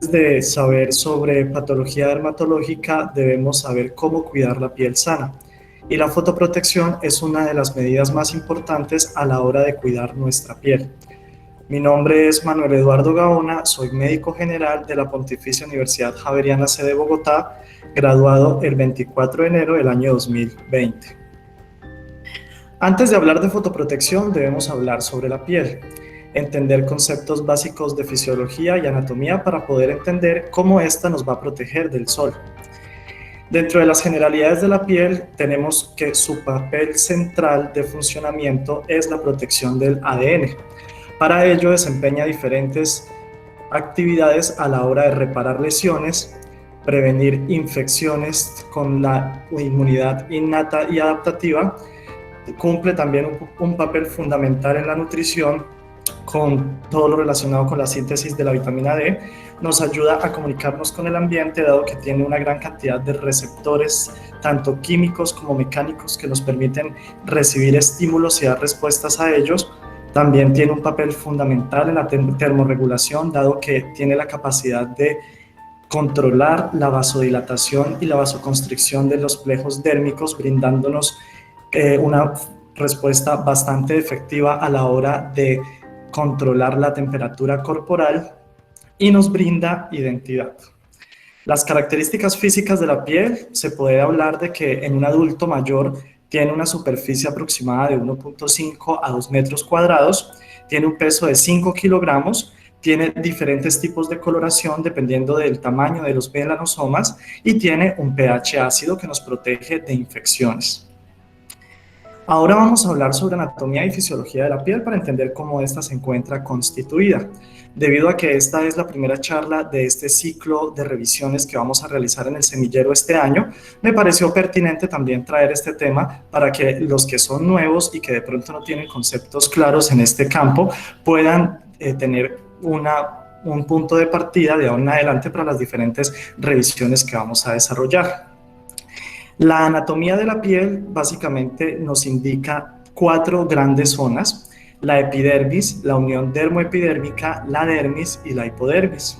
De saber sobre patología dermatológica, debemos saber cómo cuidar la piel sana. Y la fotoprotección es una de las medidas más importantes a la hora de cuidar nuestra piel. Mi nombre es Manuel Eduardo Gaona, soy médico general de la Pontificia Universidad Javeriana sede Bogotá, graduado el 24 de enero del año 2020. Antes de hablar de fotoprotección, debemos hablar sobre la piel, entender conceptos básicos de fisiología y anatomía para poder entender cómo ésta nos va a proteger del sol. Dentro de las generalidades de la piel, tenemos que su papel central de funcionamiento es la protección del ADN. Para ello desempeña diferentes actividades a la hora de reparar lesiones, prevenir infecciones con la inmunidad innata y adaptativa. Cumple también un papel fundamental en la nutrición con todo lo relacionado con la síntesis de la vitamina D. Nos ayuda a comunicarnos con el ambiente, dado que tiene una gran cantidad de receptores, tanto químicos como mecánicos, que nos permiten recibir estímulos y dar respuestas a ellos. También tiene un papel fundamental en la termorregulación, dado que tiene la capacidad de controlar la vasodilatación y la vasoconstricción de los plejos dérmicos, brindándonos una respuesta bastante efectiva a la hora de controlar la temperatura corporal y nos brinda identidad. Las características físicas de la piel, se puede hablar de que en un adulto mayor tiene una superficie aproximada de 1.5 a 2 metros cuadrados, tiene un peso de 5 kilogramos, tiene diferentes tipos de coloración dependiendo del tamaño de los melanosomas y tiene un pH ácido que nos protege de infecciones. Ahora vamos a hablar sobre anatomía y fisiología de la piel para entender cómo ésta se encuentra constituida. Debido a que esta es la primera charla de este ciclo de revisiones que vamos a realizar en el semillero este año, me pareció pertinente también traer este tema para que los que son nuevos y que de pronto no tienen conceptos claros en este campo puedan tener un punto de partida de ahora en adelante para las diferentes revisiones que vamos a desarrollar. La anatomía de la piel básicamente nos indica 4 grandes zonas: la epidermis, la unión dermoepidérmica, la dermis y la hipodermis.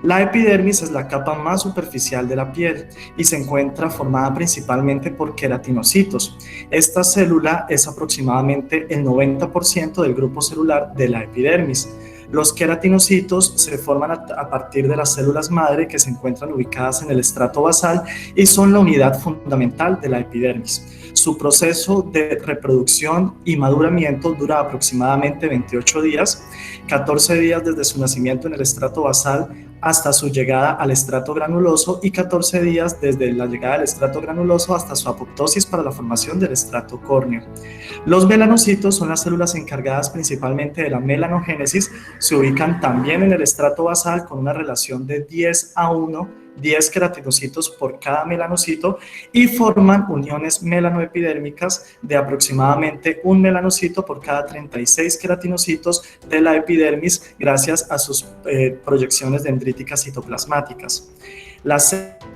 La epidermis es la capa más superficial de la piel y se encuentra formada principalmente por queratinocitos. Esta célula es aproximadamente el 90% del grupo celular de la epidermis. Los queratinocitos se forman a partir de las células madre que se encuentran ubicadas en el estrato basal y son la unidad fundamental de la epidermis. Su proceso de reproducción y maduramiento dura aproximadamente 28 días, 14 días desde su nacimiento en el estrato basal hasta su llegada al estrato granuloso y 14 días desde la llegada del estrato granuloso hasta su apoptosis para la formación del estrato córneo. Los melanocitos son las células encargadas principalmente de la melanogénesis, se ubican también en el estrato basal con una relación de 10:1, 10 queratinocitos por cada melanocito y forman uniones melanoepidérmicas de aproximadamente un melanocito por cada 36 queratinocitos de la epidermis gracias a sus proyecciones dendríticas citoplasmáticas. Las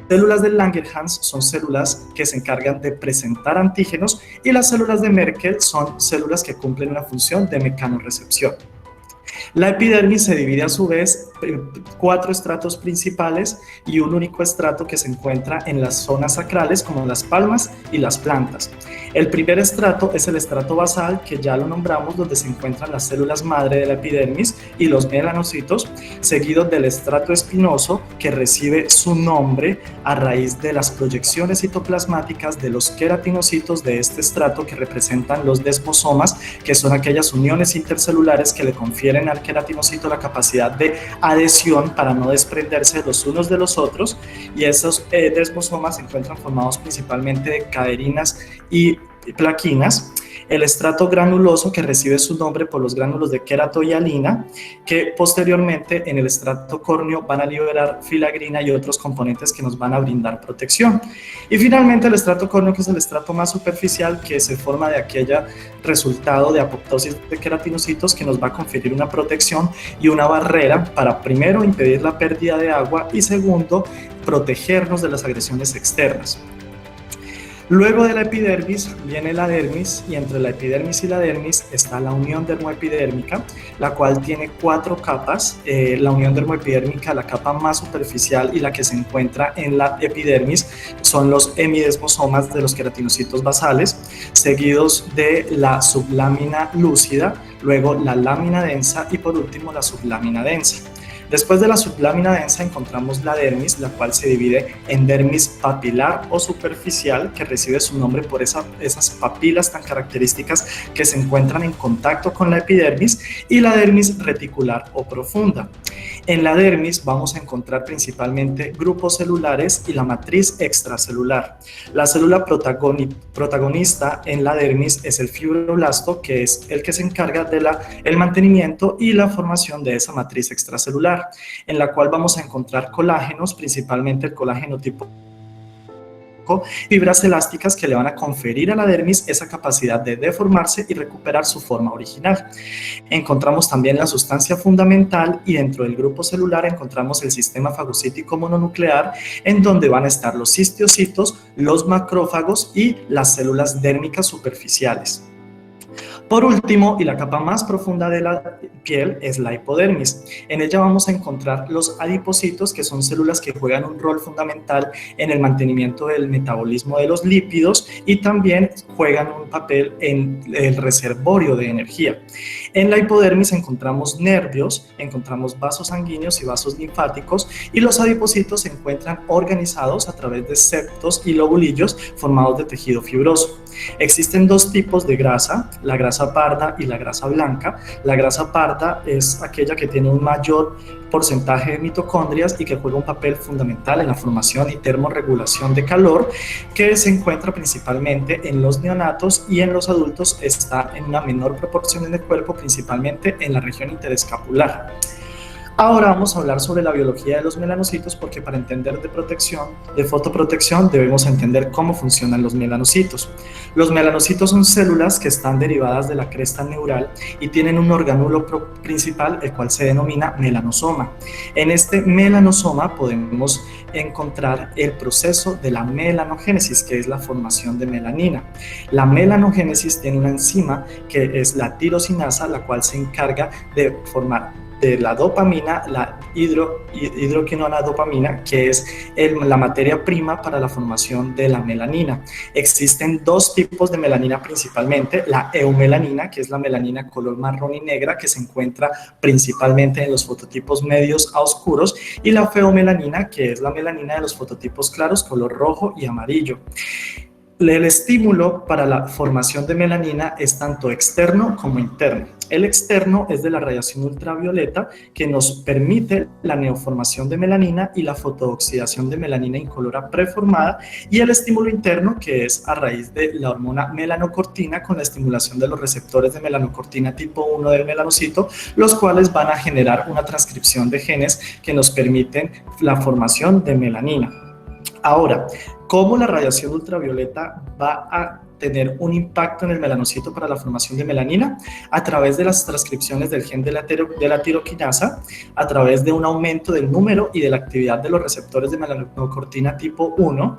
células de Langerhans son células que se encargan de presentar antígenos y las células de Merkel son células que cumplen una función de mecanorrecepción. La epidermis se divide a su vez en 4 estratos principales y un único estrato que se encuentra en las zonas sacrales como las palmas y las plantas. El primer estrato es el estrato basal, que ya lo nombramos, donde se encuentran las células madre de la epidermis y los melanocitos, seguido del estrato espinoso, que recibe su nombre a raíz de las proyecciones citoplasmáticas de los queratinocitos de este estrato, que representan los desmosomas, que son aquellas uniones intercelulares que le confieren al queratinocito la capacidad de adhesión para no desprenderse los unos de los otros, y esos desmosomas se encuentran formados principalmente de caderinas y plaquinas. El estrato granuloso, que recibe su nombre por los gránulos de queratohialina, que posteriormente en el estrato córneo van a liberar filagrina y otros componentes que nos van a brindar protección. Y finalmente el estrato córneo, que es el estrato más superficial, que se forma de aquella resultado de apoptosis de queratinocitos, que nos va a conferir una protección y una barrera para, primero, impedir la pérdida de agua y segundo, protegernos de las agresiones externas. Luego de la epidermis viene la dermis y entre la epidermis y la dermis está la unión dermoepidérmica, la cual tiene 4 capas. La unión dermoepidérmica, la capa más superficial y la que se encuentra en la epidermis son los hemidesmosomas de los queratinocitos basales, seguidos de la sublámina lúcida, luego la lámina densa y por último la sublámina densa. Después de la sublámina densa encontramos la dermis, la cual se divide en dermis papilar o superficial, que recibe su nombre por esas papilas tan características que se encuentran en contacto con la epidermis, y la dermis reticular o profunda. En la dermis vamos a encontrar principalmente grupos celulares y la matriz extracelular. La célula protagonista en la dermis es el fibroblasto, que es el que se encarga del mantenimiento y la formación de esa matriz extracelular, en la cual vamos a encontrar colágenos, principalmente el colágeno tipo fibras elásticas que le van a conferir a la dermis esa capacidad de deformarse y recuperar su forma original. Encontramos también la sustancia fundamental y dentro del grupo celular encontramos el sistema fagocítico mononuclear, en donde van a estar los histiocitos, los macrófagos y las células dérmicas superficiales. Por último, y la capa más profunda de la piel es la hipodermis. En ella vamos a encontrar los adipocitos, que son células que juegan un rol fundamental en el mantenimiento del metabolismo de los lípidos y también juegan un papel en el reservorio de energía. En la hipodermis encontramos nervios, encontramos vasos sanguíneos y vasos linfáticos, y los adipocitos se encuentran organizados a través de septos y lobulillos formados de tejido fibroso. Existen 2 tipos de grasa, la grasa parda y la grasa blanca. La grasa parda es aquella que tiene un mayor porcentaje de mitocondrias y que juega un papel fundamental en la formación y termorregulación de calor, que se encuentra principalmente en los neonatos, y en los adultos está en una menor proporción en el cuerpo, principalmente en la región interescapular. Ahora vamos a hablar sobre la biología de los melanocitos, porque para entender de fotoprotección debemos entender cómo funcionan los melanocitos. Los melanocitos son células que están derivadas de la cresta neural y tienen un organulo principal, el cual se denomina melanosoma. En este melanosoma podemos encontrar el proceso de la melanogénesis, que es la formación de melanina. La melanogénesis tiene una enzima que es la tirosinasa, la cual se encarga de formar de la dopamina, la hidroquinona dopamina, que es la materia prima para la formación de la melanina. Existen 2 tipos de melanina principalmente: la eumelanina, que es la melanina color marrón y negra, que se encuentra principalmente en los fototipos medios a oscuros, y la feomelanina, que es la melanina de los fototipos claros, color rojo y amarillo. El estímulo para la formación de melanina es tanto externo como interno. El externo es de la radiación ultravioleta, que nos permite la neoformación de melanina y la fotooxidación de melanina incolora preformada, y el estímulo interno, que es a raíz de la hormona melanocortina, con la estimulación de los receptores de melanocortina tipo 1 del melanocito, los cuales van a generar una transcripción de genes que nos permiten la formación de melanina. Ahora, ¿cómo la radiación ultravioleta va a tener un impacto en el melanocito para la formación de melanina? A través de las transcripciones del gen de la tiroquinasa, a través de un aumento del número y de la actividad de los receptores de melanocortina tipo 1,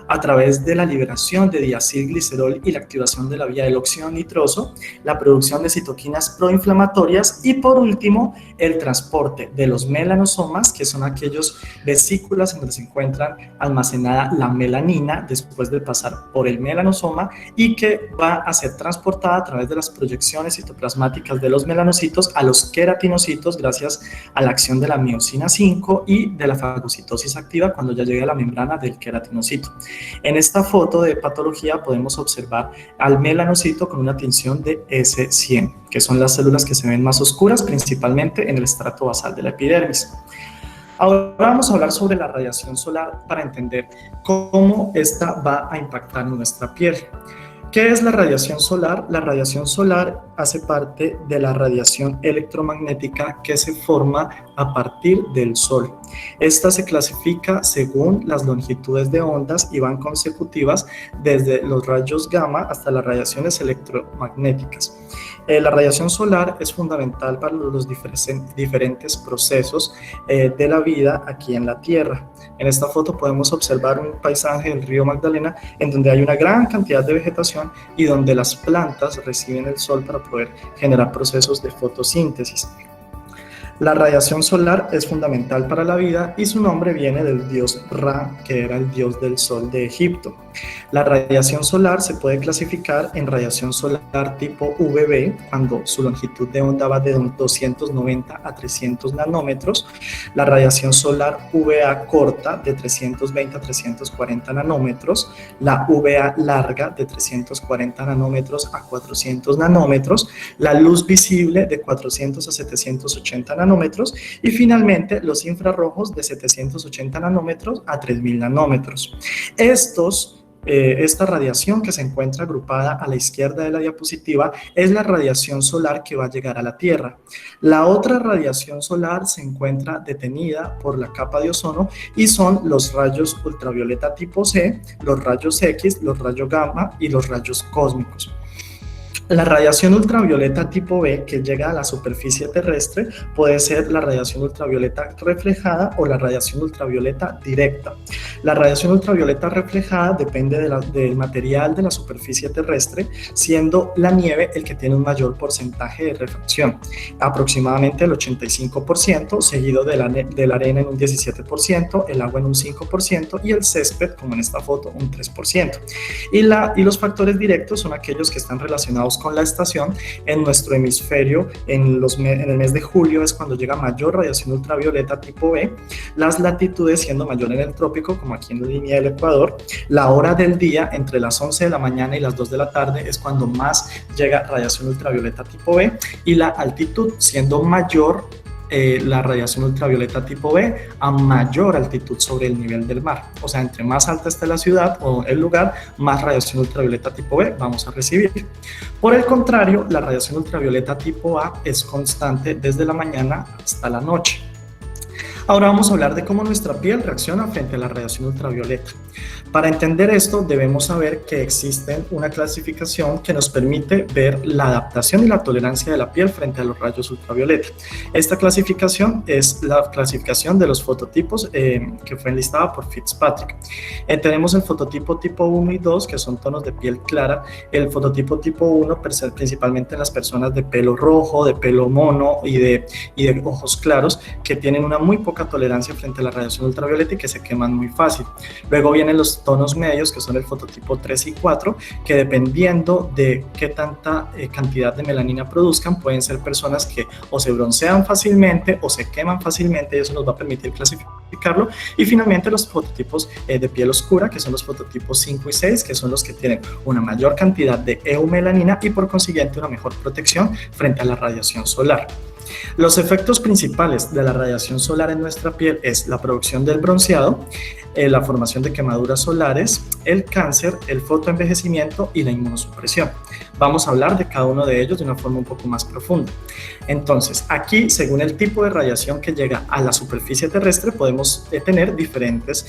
a través de la liberación de diacilglicerol y la activación de la vía del óxido nitroso, la producción de citoquinas proinflamatorias y, por último, el transporte de los melanosomas, que son aquellos vesículas en donde se encuentran almacenada la melanina después de pasar por el melanosoma, y que va a ser transportada a través de las proyecciones citoplasmáticas de los melanocitos a los queratinocitos gracias a la acción de la miosina 5 y de la fagocitosis activa cuando ya llega a la membrana del queratinocito. En esta foto de patología podemos observar al melanocito con una tinción de S100, que son las células que se ven más oscuras, principalmente en el estrato basal de la epidermis. Ahora vamos a hablar sobre la radiación solar para entender cómo esta va a impactar en nuestra piel. ¿Qué es la radiación solar? La radiación solar hace parte de la radiación electromagnética que se forma a partir del Sol. Esta se clasifica según las longitudes de ondas y van consecutivas desde los rayos gamma hasta las radiaciones electromagnéticas. La radiación solar es fundamental para los diferentes procesos de la vida aquí en la Tierra. En esta foto podemos observar un paisaje del río Magdalena en donde hay una gran cantidad de vegetación y donde las plantas reciben el sol para poder generar procesos de fotosíntesis. La radiación solar es fundamental para la vida y su nombre viene del dios Ra, que era el dios del sol de Egipto. La radiación solar se puede clasificar en radiación solar tipo UVB, cuando su longitud de onda va de 290 a 300 nanómetros, la radiación solar UVA corta de 320 a 340 nanómetros, la UVA larga de 340 nanómetros a 400 nanómetros, la luz visible de 400 a 780 nanómetros y finalmente los infrarrojos de 780 nanómetros a 3000 nanómetros. Esta radiación que se encuentra agrupada a la izquierda de la diapositiva es la radiación solar que va a llegar a la Tierra. La otra radiación solar se encuentra detenida por la capa de ozono y son los rayos ultravioleta tipo C, los rayos X, los rayos gamma y los rayos cósmicos. La radiación ultravioleta tipo B que llega a la superficie terrestre puede ser la radiación ultravioleta reflejada o la radiación ultravioleta directa. La radiación ultravioleta reflejada depende del material de la superficie terrestre, siendo la nieve el que tiene un mayor porcentaje de refracción, aproximadamente el 85%, seguido de la arena en un 17%, el agua en un 5% y el césped, como en esta foto, un 3%. Y los factores directos son aquellos que están relacionados con la estación. En nuestro hemisferio, en el mes de julio es cuando llega mayor radiación ultravioleta tipo B, las latitudes siendo mayor en el trópico, como aquí en la línea del Ecuador, la hora del día entre las 11 de la mañana y las 2 de la tarde es cuando más llega radiación ultravioleta tipo B, y la altitud siendo mayor la radiación ultravioleta tipo B a mayor altitud sobre el nivel del mar. O sea, entre más alta esté la ciudad o el lugar, más radiación ultravioleta tipo B vamos a recibir. Por el contrario, la radiación ultravioleta tipo A es constante desde la mañana hasta la noche. Ahora vamos a hablar de cómo nuestra piel reacciona frente a la radiación ultravioleta. Para entender esto, debemos saber que existe una clasificación que nos permite ver la adaptación y la tolerancia de la piel frente a los rayos ultravioleta. Esta clasificación es la clasificación de los fototipos que fue enlistada por Fitzpatrick. Tenemos el fototipo tipo 1 y 2, que son tonos de piel clara. El fototipo tipo 1, principalmente en las personas de pelo rojo, de pelo mono y de ojos claros, que tienen una muy poca tolerancia frente a la radiación ultravioleta y que se queman muy fácil. Luego vienen los tonos medios, que son el fototipo 3 y 4, que dependiendo de qué tanta cantidad de melanina produzcan, pueden ser personas que o se broncean fácilmente o se queman fácilmente, y eso nos va a permitir clasificarlo. Y finalmente los fototipos de piel oscura, que son los fototipos 5 y 6, que son los que tienen una mayor cantidad de eumelanina y por consiguiente una mejor protección frente a la radiación solar. Los efectos principales de la radiación solar en nuestra piel es la producción del bronceado, la formación de quemaduras solares, el cáncer, el fotoenvejecimiento y la inmunosupresión. Vamos a hablar de cada uno de ellos de una forma un poco más profunda. Entonces, aquí, según el tipo de radiación que llega a la superficie terrestre, podemos tener diferentes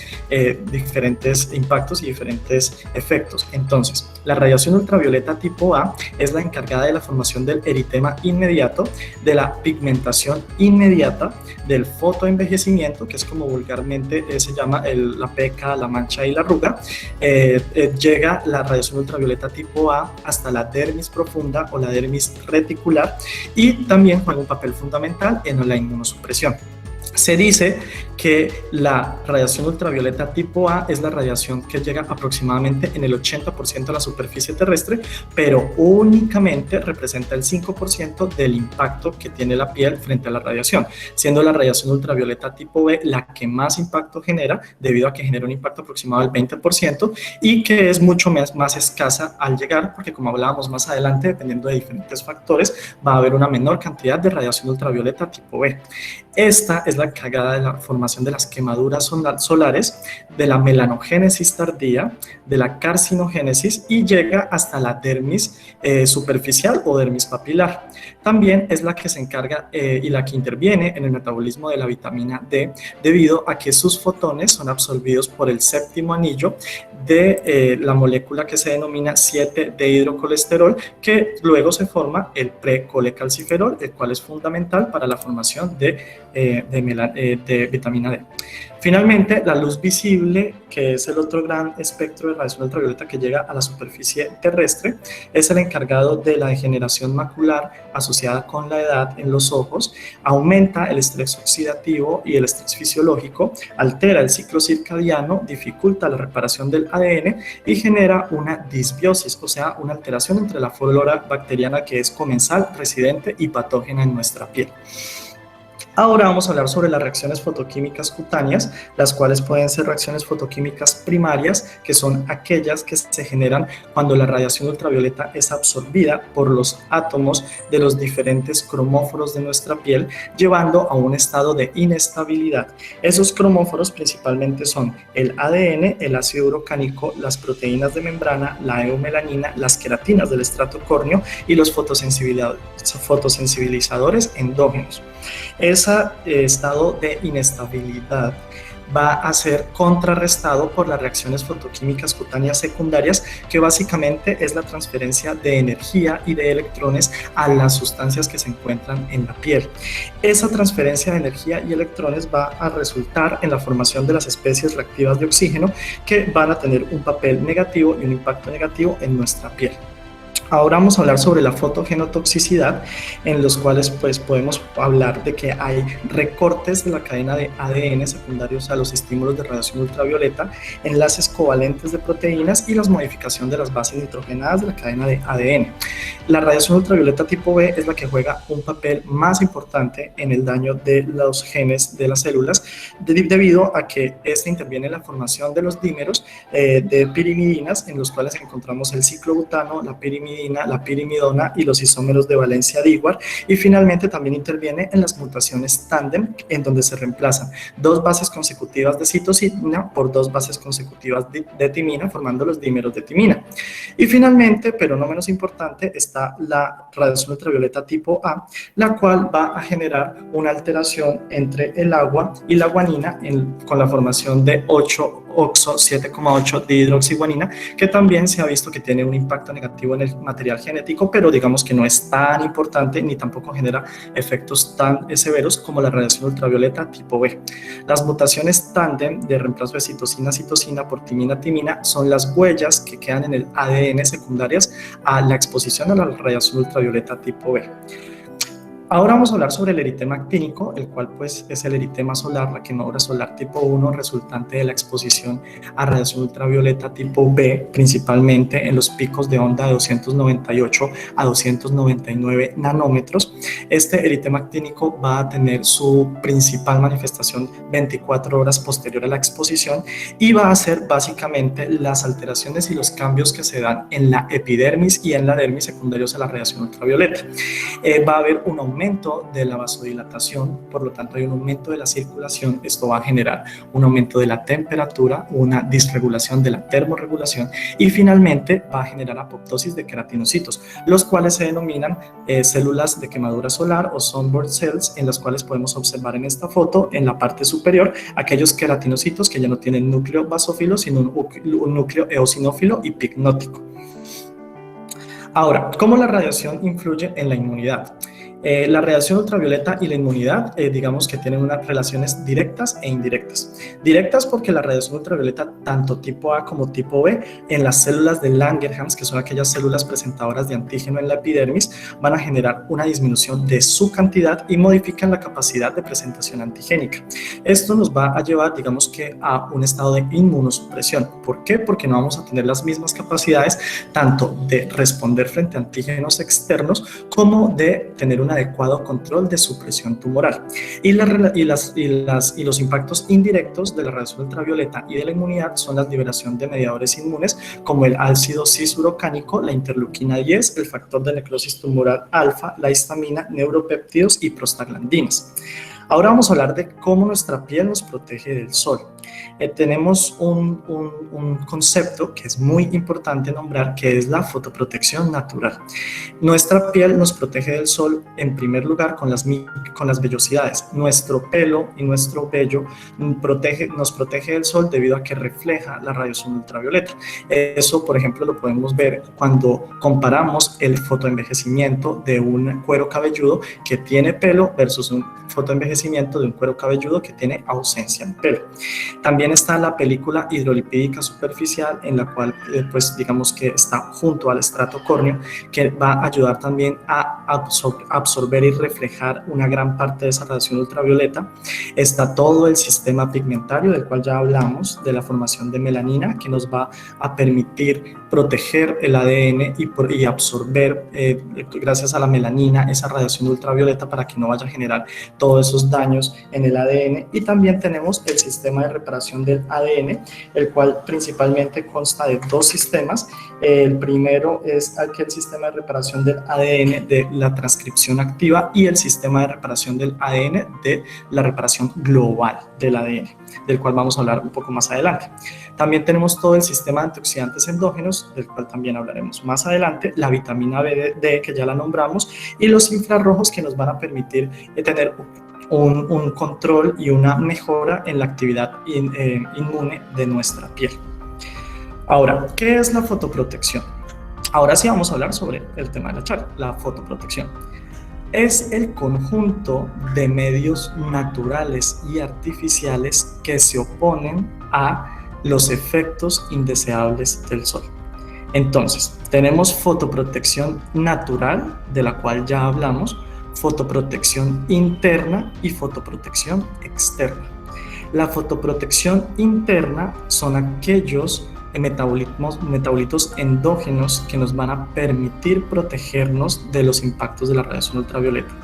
impactos y diferentes efectos. Entonces, la radiación ultravioleta tipo A es la encargada de la formación del eritema inmediato, de la pigmentación inmediata, del fotoenvejecimiento, que es como vulgarmente se llama la peca, la mancha y la arruga. Llega la radiación ultravioleta tipo A hasta la dermis profunda o la dermis reticular, y también juega un papel fundamental en la inmunosupresión. Se dice que la radiación ultravioleta tipo A es la radiación que llega aproximadamente en el 80% a la superficie terrestre, pero únicamente representa el 5% del impacto que tiene la piel frente a la radiación, siendo la radiación ultravioleta tipo B la que más impacto genera, debido a que genera un impacto aproximado del 20% y que es mucho más escasa al llegar, porque como hablábamos más adelante, dependiendo de diferentes factores, va a haber una menor cantidad de radiación ultravioleta tipo B. Esta es la la encargada de la formación de las quemaduras solares, de la melanogénesis tardía, de la carcinogénesis y llega hasta la dermis superficial o dermis papilar. También es la que se encarga y la que interviene en el metabolismo de la vitamina D, debido a que sus fotones son absorbidos por el séptimo anillo de la molécula que se denomina 7-dehidrocolesterol, que luego se forma el precolecalciferol, el cual es fundamental para la formación de vitamina D. Finalmente, la luz visible, que es el otro gran espectro de radiación ultravioleta que llega a la superficie terrestre, es el encargado de la degeneración macular asociada con la edad en los ojos, aumenta el estrés oxidativo y el estrés fisiológico, altera el ciclo circadiano, dificulta la reparación del ADN y genera una disbiosis, o sea, una alteración entre la flora bacteriana que es comensal, residente y patógena en nuestra piel. Ahora vamos a hablar sobre las reacciones fotoquímicas cutáneas, las cuales pueden ser reacciones fotoquímicas primarias, que son aquellas que se generan cuando la radiación ultravioleta es absorbida por los átomos de los diferentes cromóforos de nuestra piel, llevando a un estado de inestabilidad. Esos cromóforos principalmente son el ADN, el ácido urocánico, las proteínas de membrana, la eumelanina, las queratinas del estrato córneo y los fotosensibilizadores endógenos. Ese estado de inestabilidad va a ser contrarrestado por las reacciones fotoquímicas cutáneas secundarias, que básicamente es la transferencia de energía y de electrones a las sustancias que se encuentran en la piel. Esa transferencia de energía y electrones va a resultar en la formación de las especies reactivas de oxígeno, que van a tener un papel negativo y un impacto negativo en nuestra piel. Ahora vamos a hablar sobre la fotogenotoxicidad, en los cuales pues podemos hablar de que hay recortes de la cadena de ADN secundarios a los estímulos de radiación ultravioleta, enlaces covalentes de proteínas y la modificación de las bases nitrogenadas de la cadena de ADN. La radiación ultravioleta tipo B es la que juega un papel más importante en el daño de los genes de las células, debido a que esta interviene en la formación de los dímeros de pirimidinas, en los cuales encontramos el ciclobutano, la pirimidina, la pirimidona y los isómeros de valencia Dewar, y finalmente también interviene en las mutaciones tándem, en donde se reemplazan dos bases consecutivas de citosina por dos bases consecutivas de timina, formando los dímeros de timina. Y finalmente, pero no menos importante, está la radiación ultravioleta tipo A, la cual va a generar una alteración entre el agua y la guanina con la formación de 8-oxo 7,8 dihidroxiguanina, que también se ha visto que tiene un impacto negativo en el material genético, pero digamos que no es tan importante ni tampoco genera efectos tan severos como la radiación ultravioleta tipo B. Las mutaciones tándem de reemplazo de citosina por timina son las huellas que quedan en el ADN secundarias a la exposición a la radiación ultravioleta tipo B. Ahora vamos a hablar sobre el eritema actínico, el cual pues es el eritema solar, la quemadura solar tipo 1, resultante de la exposición a radiación ultravioleta tipo B, principalmente en los picos de onda de 298 a 299 nanómetros. Este eritema actínico va a tener su principal manifestación 24 horas posterior a la exposición y va a ser básicamente las alteraciones y los cambios que se dan en la epidermis y en la dermis secundarios a la radiación ultravioleta. Va a haber un aumento de la vasodilatación, por lo tanto hay un aumento de la circulación. Esto va a generar un aumento de la temperatura, una disregulación de la termorregulación y finalmente va a generar apoptosis de queratinocitos, los cuales se denominan células de quemadura solar o sunburn cells, en las cuales podemos observar en esta foto, en la parte superior, aquellos queratinocitos que ya no tienen núcleo basófilo, sino un núcleo eosinófilo y pignótico. Ahora, ¿cómo la radiación influye en la inmunidad? La radiación ultravioleta y la inmunidad, digamos que tienen unas relaciones directas e indirectas. Directas porque la radiación ultravioleta, tanto tipo A como tipo B, en las células de Langerhans, que son aquellas células presentadoras de antígeno en la epidermis, van a generar una disminución de su cantidad y modifican la capacidad de presentación antigénica. Esto nos va a llevar, digamos que, a un estado de inmunosupresión. ¿Por qué? Porque no vamos a tener las mismas capacidades tanto de responder frente a antígenos externos como de tener un adecuado control de supresión tumoral. Y los impactos indirectos de la radiación ultravioleta y de la inmunidad son la liberación de mediadores inmunes como el ácido cis-urocánico, la interleuquina 10, el factor de necrosis tumoral alfa, la histamina, neuropéptidos y prostaglandinas. Ahora vamos a hablar de cómo nuestra piel nos protege del sol. Tenemos un concepto que es muy importante nombrar, que es la fotoprotección natural. Nuestra piel nos protege del sol en primer lugar con las vellosidades. Nuestro pelo y nuestro vello nos protege del sol debido a que refleja la radiación ultravioleta. Eso, por ejemplo, lo podemos ver cuando comparamos el fotoenvejecimiento de un cuero cabelludo que tiene pelo versus un fotoenvejecimiento de un cuero cabelludo que tiene ausencia de pelo. También está la película hidrolipídica superficial, en la cual pues digamos que está junto al estrato córneo, que va a ayudar también a absorber y reflejar una gran parte de esa radiación ultravioleta. Está todo el sistema pigmentario, del cual ya hablamos, de la formación de melanina, que nos va a permitir proteger el ADN y absorber, gracias a la melanina, esa radiación ultravioleta para que no vaya a generar todos esos daños en el ADN. Y también tenemos el sistema de reparación del ADN, el cual principalmente consta de dos sistemas. El primero es aquel sistema de reparación del ADN de la transcripción activa y el sistema de reparación del ADN de la reparación global del ADN, del cual vamos a hablar un poco más adelante. También tenemos todo el sistema de antioxidantes endógenos, del cual también hablaremos más adelante, la vitamina D, que ya la nombramos, y los infrarrojos, que nos van a permitir tener un control y una mejora en la actividad inmune de nuestra piel. Ahora, ¿qué es la fotoprotección? Ahora sí vamos a hablar sobre el tema de la charla, la fotoprotección. Es el conjunto de medios naturales y artificiales que se oponen a los efectos indeseables del sol. Entonces, tenemos fotoprotección natural, de la cual ya hablamos, fotoprotección interna y fotoprotección externa. La fotoprotección interna son aquellos metabolitos endógenos que nos van a permitir protegernos de los impactos de la radiación ultravioleta.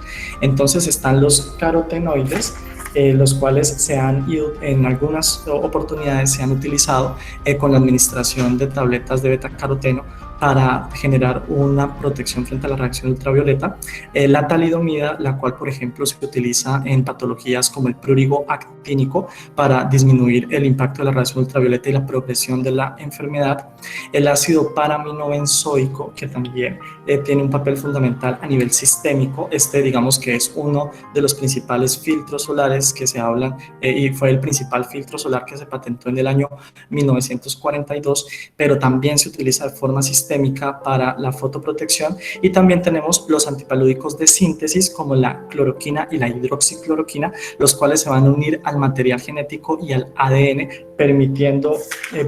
Entonces están los carotenoides, los cuales en algunas oportunidades se han utilizado con la administración de tabletas de betacaroteno para generar una protección frente a la radiación ultravioleta. La talidomida, la cual por ejemplo se utiliza en patologías como el prurigo actínico para disminuir el impacto de la radiación ultravioleta y la progresión de la enfermedad. El ácido paraminobenzoico, que también tiene un papel fundamental a nivel sistémico. Digamos que es uno de los principales filtros solares que se hablan y fue el principal filtro solar que se patentó en el año 1942, pero también se utiliza de forma sistémica para la fotoprotección. Y también tenemos los antipalúdicos de síntesis como la cloroquina y la hidroxicloroquina, los cuales se van a unir al material genético y al ADN, permitiendo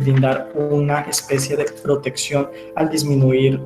brindar una especie de protección al disminuir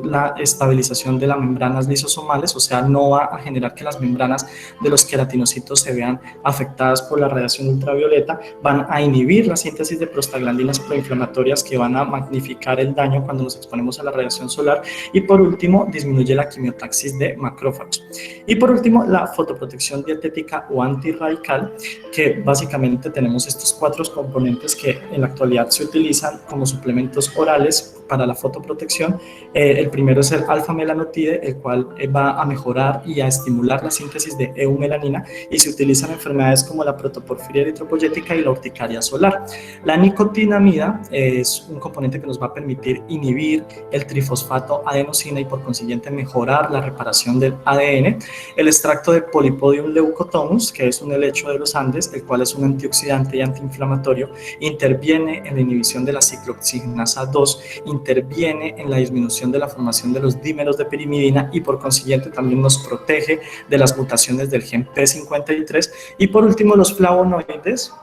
la estabilización de las membranas lisosomales, o sea, no va a generar que las membranas de los queratinocitos se vean afectadas por la radiación ultravioleta, van a inhibir la síntesis de prostaglandinas proinflamatorias que van a magnificar el daño cuando nos exponemos a la radiación solar, y por último disminuye la quimiotaxis de macrófagos. Y por último, la fotoprotección dietética o antirradical, que básicamente tenemos estos cuatro componentes que en la actualidad se utilizan como suplementos orales para la fotoprotección. El primero es el alfa-melanotide, el cual va a mejorar y a estimular la síntesis de eumelanina y se utiliza en enfermedades como la protoporfiria eritropoyética y la urticaria solar. La nicotinamida es un componente que nos va a permitir inhibir el trifosfato adenosina y por consiguiente mejorar la reparación del ADN. El extracto de Polypodium leucotomus, que es un helecho de los Andes, el cual es un antioxidante y antiinflamatorio, interviene en la inhibición de la ciclooxigenasa 2, interviene en la disminución de la formación de los dímeros de pirimidina y por consiguiente también nos protege de las mutaciones del gen P53. Y por último, los flavonoides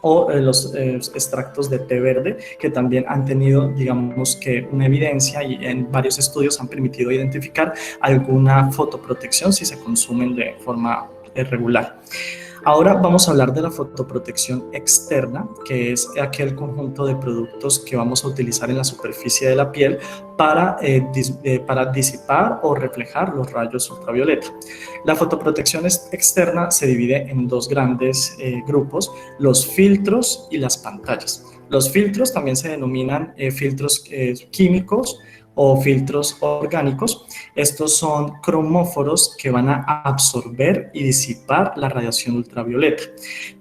o los extractos de té verde, que también han tenido, digamos que una evidencia y en varios estudios han permitido identificar alguna fotoprotección si se consumen de forma regular. Ahora vamos a hablar de la fotoprotección externa, que es aquel conjunto de productos que vamos a utilizar en la superficie de la piel para disipar o reflejar los rayos ultravioleta. La fotoprotección externa se divide en dos grandes grupos, los filtros y las pantallas. Los filtros también se denominan filtros químicos o filtros orgánicos. Estos son cromóforos que van a absorber y disipar la radiación ultravioleta.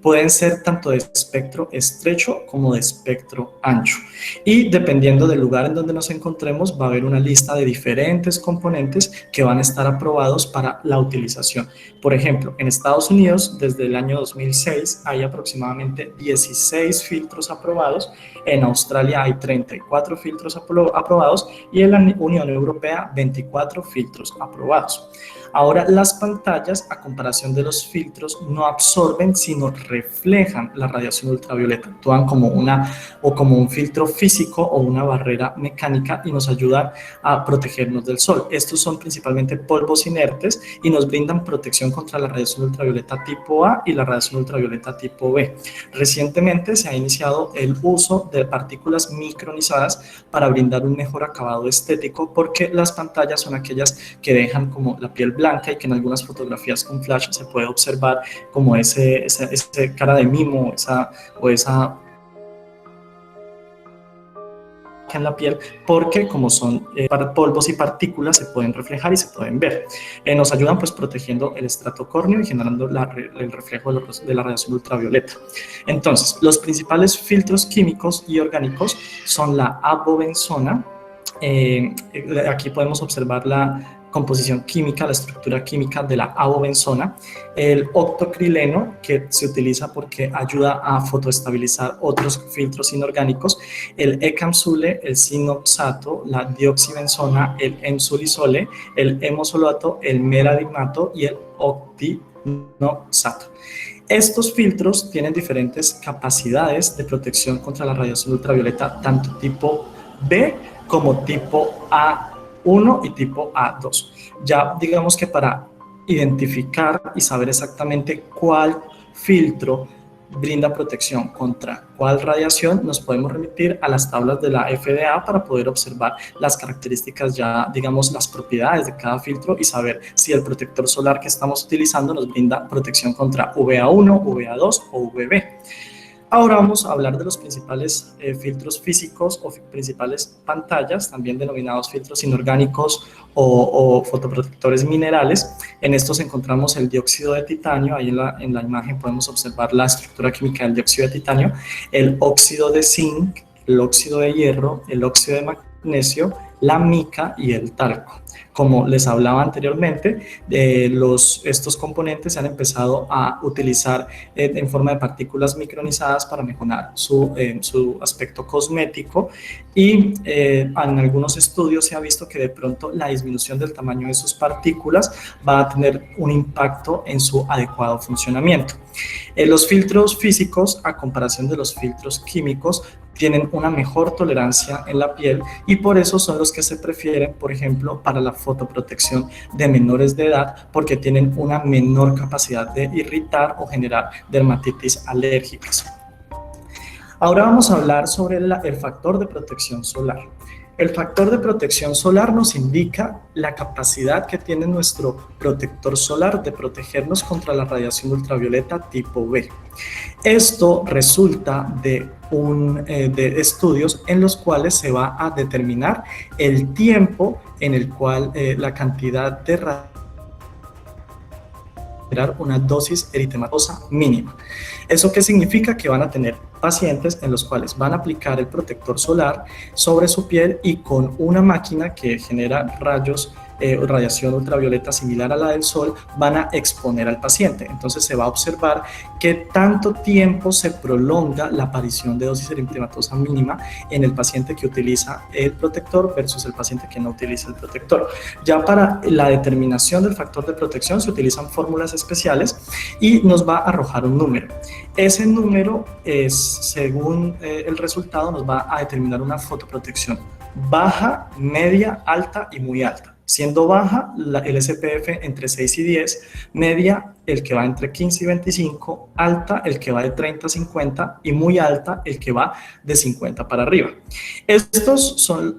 Pueden ser tanto de espectro estrecho como de espectro ancho. Y dependiendo del lugar en donde nos encontremos, va a haber una lista de diferentes componentes que van a estar aprobados para la utilización. Por ejemplo, en Estados Unidos, desde el año 2006, hay aproximadamente 16 filtros aprobados. En Australia hay 34 filtros aprobados y en la Unión Europea 24 filtros aprobados. Ahora, las pantallas, a comparación de los filtros, no absorben, sino reflejan la radiación ultravioleta. Actúan como como un filtro físico o una barrera mecánica y nos ayudan a protegernos del sol. Estos son principalmente polvos inertes y nos brindan protección contra la radiación ultravioleta tipo A y la radiación ultravioleta tipo B. Recientemente se ha iniciado el uso de partículas micronizadas para brindar un mejor acabado estético, porque las pantallas son aquellas que dejan como la piel blanca y que en algunas fotografías con flash se puede observar como ese cara de mimo o esa en la piel, porque como son polvos y partículas se pueden reflejar y se pueden ver. Nos ayudan pues protegiendo el estrato córneo y generando el reflejo de la radiación ultravioleta. Entonces, los principales filtros químicos y orgánicos son la avobenzona. Aquí podemos observar la composición química, la estructura química de la avobenzona, el octocrileno, que se utiliza porque ayuda a fotoestabilizar otros filtros inorgánicos, el ecamsule, el sinoxato, la dioxibenzona, el ensulisole, el hemosolato, el meradigmato y el octinoxato. Estos filtros tienen diferentes capacidades de protección contra la radiación ultravioleta, tanto tipo B como tipo A1 y tipo A2. Ya digamos que para identificar y saber exactamente cuál filtro brinda protección contra cuál radiación, nos podemos remitir a las tablas de la FDA para poder observar las características, ya digamos las propiedades de cada filtro y saber si el protector solar que estamos utilizando nos brinda protección contra UVA1, UVA2 o UVB. Ahora vamos a hablar de los principales filtros físicos o principales pantallas, también denominados filtros inorgánicos o fotoprotectores minerales. En estos encontramos el dióxido de titanio. Ahí en la imagen podemos observar la estructura química del dióxido de titanio, el óxido de zinc, el óxido de hierro, el óxido de magnesio, la mica y el talco. Como les hablaba anteriormente, estos componentes se han empezado a utilizar en forma de partículas micronizadas para mejorar su aspecto cosmético, y en algunos estudios se ha visto que de pronto la disminución del tamaño de sus partículas va a tener un impacto en su adecuado funcionamiento. Los filtros físicos, a comparación de los filtros químicos, tienen una mejor tolerancia en la piel y por eso son los que se prefieren, por ejemplo, para la fotoprotección de menores de edad, porque tienen una menor capacidad de irritar o generar dermatitis alérgicas. Ahora vamos a hablar sobre el factor de protección solar. El factor de protección solar nos indica la capacidad que tiene nuestro protector solar de protegernos contra la radiación ultravioleta tipo B. Esto resulta de estudios en los cuales se va a determinar el tiempo en el cual la cantidad de generar una dosis eritematosa mínima. ¿Eso qué significa? Que van a tener pacientes en los cuales van a aplicar el protector solar sobre su piel y con una máquina que genera radiación ultravioleta similar a la del sol, van a exponer al paciente. Entonces se va a observar qué tanto tiempo se prolonga la aparición de dosis eritematosa mínima en el paciente que utiliza el protector versus el paciente que no utiliza el protector. Ya para la determinación del factor de protección se utilizan fórmulas especiales y nos va a arrojar un número. Ese número es, según el resultado, nos va a determinar una fotoprotección baja, media, alta y muy alta. Siendo baja el SPF entre 6 y 10, media el que va entre 15 y 25, alta el que va de 30 a 50 y muy alta el que va de 50 para arriba. Estos son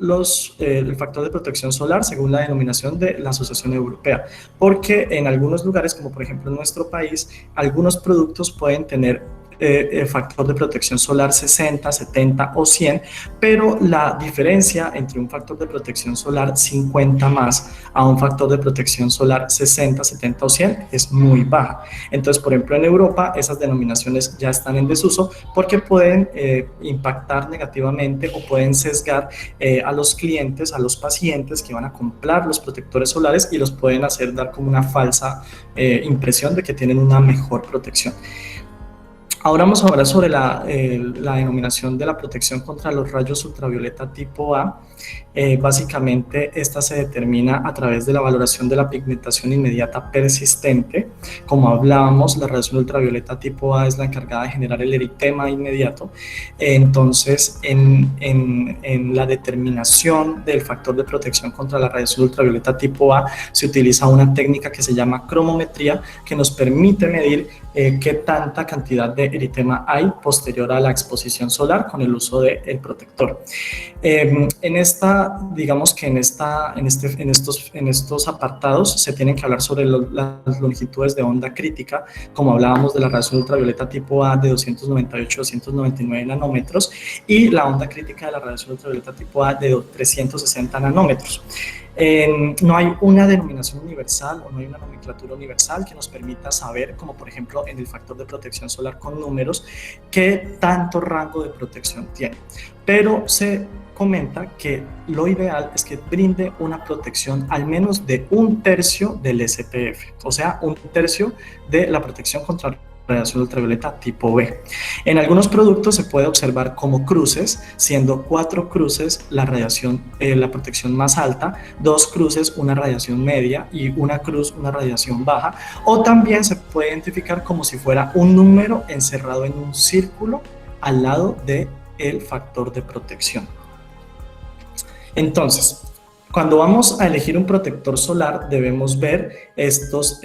el factor de protección solar según la denominación de la Asociación Europea, porque en algunos lugares, como por ejemplo en nuestro país, algunos productos pueden tener factor de protección solar 60, 70 o 100, pero la diferencia entre un factor de protección solar 50 más a un factor de protección solar 60, 70 o 100 es muy baja. Entonces, por ejemplo, en Europa esas denominaciones ya están en desuso porque pueden impactar negativamente o pueden sesgar a los clientes, a los pacientes que van a comprar los protectores solares y los pueden hacer dar como una falsa impresión de que tienen una mejor protección. Ahora vamos a hablar sobre la denominación de la protección contra los rayos ultravioleta tipo A. Básicamente, esta se determina a través de la valoración de la pigmentación inmediata persistente. Como hablábamos, la radiación ultravioleta tipo A es la encargada de generar el eritema inmediato. Entonces, en la determinación del factor de protección contra la radiación ultravioleta tipo A, se utiliza una técnica que se llama cromometría, que nos permite medir qué tanta cantidad de eritema hay posterior a la exposición solar con el uso del protector. Digamos que en estos apartados se tienen que hablar sobre las longitudes de onda crítica, como hablábamos de la radiación ultravioleta tipo A de 298 a 299 nanómetros y la onda crítica de la radiación ultravioleta tipo A de 360 nanómetros. No hay una denominación universal o no hay una nomenclatura universal que nos permita saber, como por ejemplo en el factor de protección solar con números, qué tanto rango de protección tiene. Pero se comenta que lo ideal es que brinde una protección al menos de 1/3 del SPF, o sea, 1/3 de la protección contra radiación ultravioleta tipo B. En algunos productos se puede observar como cruces, siendo 4 cruces la protección más alta, 2 cruces una radiación media y una cruz una radiación baja, o también se puede identificar como si fuera un número encerrado en un círculo al lado del factor de protección. Entonces, cuando vamos a elegir un protector solar, debemos ver estos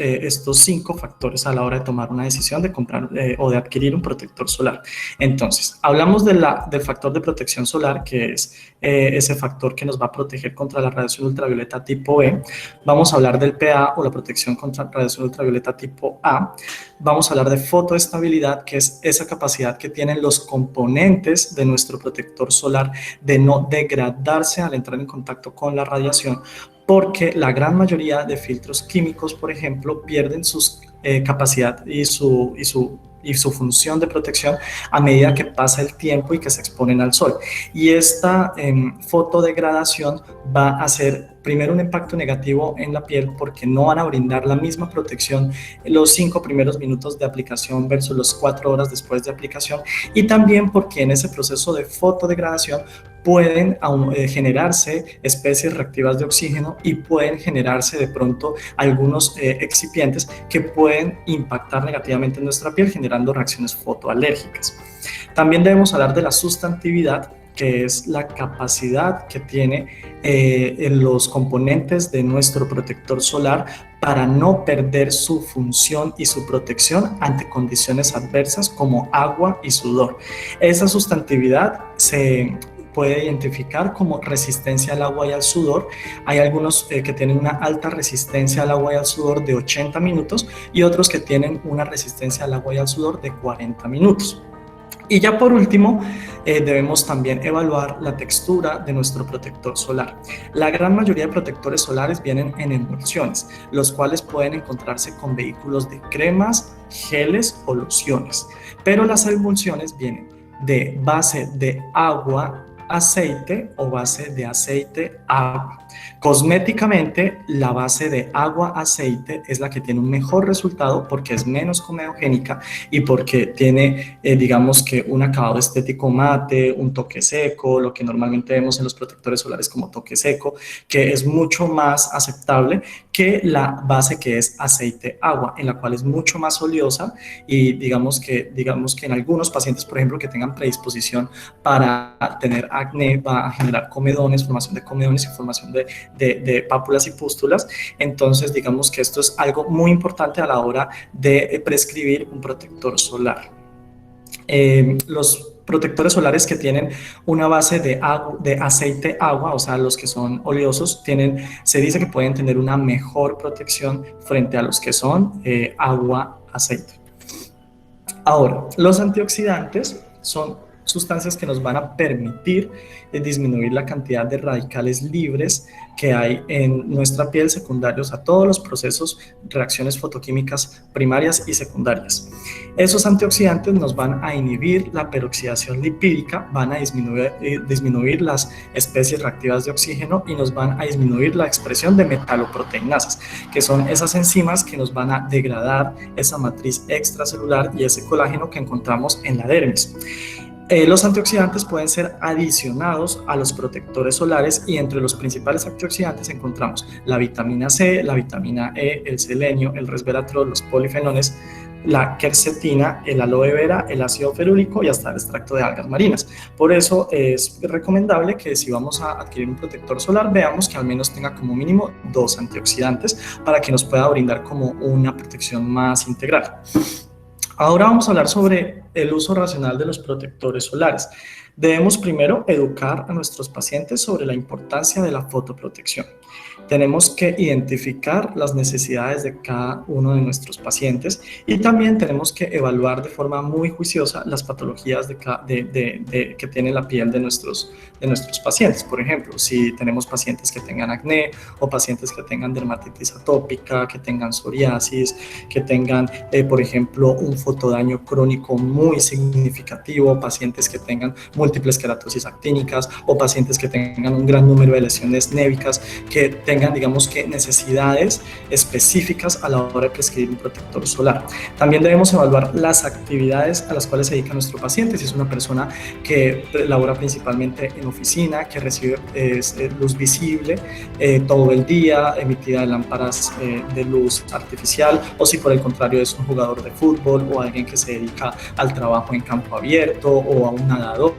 5 factores a la hora de tomar una decisión de comprar o de adquirir un protector solar. Entonces, hablamos del factor de protección solar, que es ese factor que nos va a proteger contra la radiación ultravioleta tipo B. Vamos a hablar del PA o la protección contra radiación ultravioleta tipo A. Vamos a hablar de fotoestabilidad, que es esa capacidad que tienen los componentes de nuestro protector solar de no degradarse al entrar en contacto con la radiación, porque la gran mayoría de filtros químicos, por ejemplo, pierden su capacidad y su función de protección a medida que pasa el tiempo y que se exponen al sol. Y esta fotodegradación va a hacer primero un impacto negativo en la piel porque no van a brindar la misma protección en los 5 primeros minutos de aplicación versus los 4 horas después de aplicación, y también porque en ese proceso de fotodegradación pueden generarse especies reactivas de oxígeno y pueden generarse de pronto algunos excipientes que pueden impactar negativamente en nuestra piel, generando reacciones fotoalérgicas. También debemos hablar de la sustantividad, que es la capacidad que tiene en los componentes de nuestro protector solar para no perder su función y su protección ante condiciones adversas como agua y sudor. Esa sustantividad se puede identificar como resistencia al agua y al sudor. Hay algunos que tienen una alta resistencia al agua y al sudor de 80 minutos y otros que tienen una resistencia al agua y al sudor de 40 minutos. Y ya por último, debemos también evaluar la textura de nuestro protector solar. La gran mayoría de protectores solares vienen en emulsiones, los cuales pueden encontrarse con vehículos de cremas, geles o lociones. Pero las emulsiones vienen de base de agua, aceite o base de aceite, agua. Cosméticamente, la base de agua-aceite es la que tiene un mejor resultado porque es menos comedogénica y porque tiene, digamos que un acabado estético mate, un toque seco, lo que normalmente vemos en los protectores solares como toque seco, que es mucho más aceptable que la base que es aceite-agua, en la cual es mucho más oleosa y digamos que en algunos pacientes, por ejemplo, que tengan predisposición para tener acné, va a generar comedones, formación de comedones y formación de pápulas y pústulas. Entonces, digamos que esto es algo muy importante a la hora de prescribir un protector solar. Los protectores solares que tienen una base de aceite agua, o sea, los que son oleosos, se dice que pueden tener una mejor protección frente a los que son agua aceite. Ahora, los antioxidantes son sustancias que nos van a permitir disminuir la cantidad de radicales libres que hay en nuestra piel secundarios a todos los procesos, reacciones fotoquímicas primarias y secundarias. Esos antioxidantes nos van a inhibir la peroxidación lipídica, van a disminuir las especies reactivas de oxígeno y nos van a disminuir la expresión de metaloproteinasas, que son esas enzimas que nos van a degradar esa matriz extracelular y ese colágeno que encontramos en la dermis. Los antioxidantes pueden ser adicionados a los protectores solares y entre los principales antioxidantes encontramos la vitamina C, la vitamina E, el selenio, el resveratrol, los polifenoles, la quercetina, el aloe vera, el ácido ferúlico y hasta el extracto de algas marinas. Por eso es recomendable que si vamos a adquirir un protector solar, veamos que al menos tenga como mínimo 2 antioxidantes para que nos pueda brindar como una protección más integral. Ahora vamos a hablar sobre el uso racional de los protectores solares. Debemos primero educar a nuestros pacientes sobre la importancia de la fotoprotección. Tenemos que identificar las necesidades de cada uno de nuestros pacientes y también tenemos que evaluar de forma muy juiciosa las patologías que tiene la piel de nuestros pacientes. Por ejemplo, si tenemos pacientes que tengan acné o pacientes que tengan dermatitis atópica, que tengan psoriasis, que tengan, por ejemplo, un fotodaño crónico muy significativo, pacientes que tengan múltiples queratosis actínicas o pacientes que tengan un gran número de lesiones névicas, que tengan, digamos que, necesidades específicas a la hora de prescribir un protector solar. También debemos evaluar las actividades a las cuales se dedica nuestro paciente. Si es una persona que labora principalmente en oficina, que recibe luz visible todo el día, emitida de lámparas de luz artificial, o si por el contrario es un jugador de fútbol o alguien que se dedica al trabajo en campo abierto o a un nadador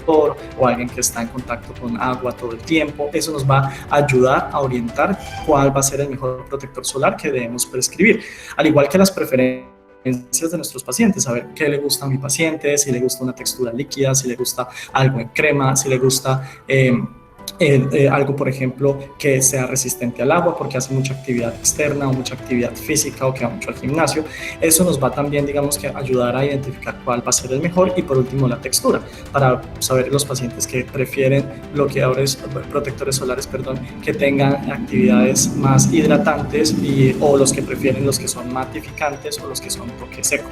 o alguien que está en contacto con agua todo el tiempo. Eso nos va a ayudar a orientar cuál va a ser el mejor protector solar que debemos prescribir, al igual que las preferencias de nuestros pacientes, saber qué le gusta a mi paciente, si le gusta una textura líquida, si le gusta algo en crema, si le gusta algo, por ejemplo, que sea resistente al agua porque hace mucha actividad externa o mucha actividad física o que va mucho al gimnasio. Eso nos va también, digamos, que ayudar a identificar cuál va a ser el mejor. Y por último, la textura, para saber los pacientes que prefieren protectores solares, que tengan actividades más hidratantes o los que prefieren los que son matificantes o los que son toque seco.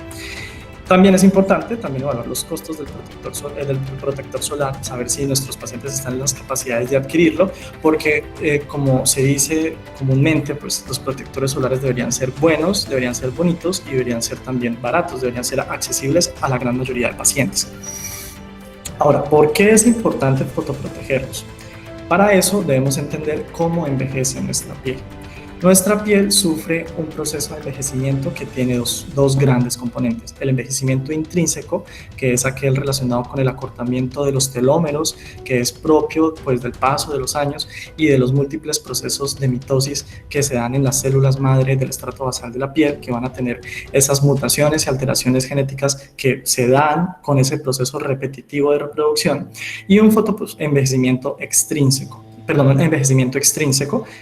También es importante evaluar los costos del protector solar, saber si nuestros pacientes están en las capacidades de adquirirlo, porque como se dice comúnmente, pues los protectores solares deberían ser buenos, deberían ser bonitos y deberían ser también baratos, deberían ser accesibles a la gran mayoría de pacientes. Ahora, ¿por qué es importante fotoprotegerlos? Para eso debemos entender cómo envejece nuestra piel. Nuestra piel sufre un proceso de envejecimiento que tiene dos grandes componentes. El envejecimiento intrínseco, que es aquel relacionado con el acortamiento de los telómeros, que es propio pues, del paso de los años y de los múltiples procesos de mitosis que se dan en las células madre del estrato basal de la piel, que van a tener esas mutaciones y alteraciones genéticas que se dan con ese proceso repetitivo de reproducción. Y un envejecimiento extrínseco,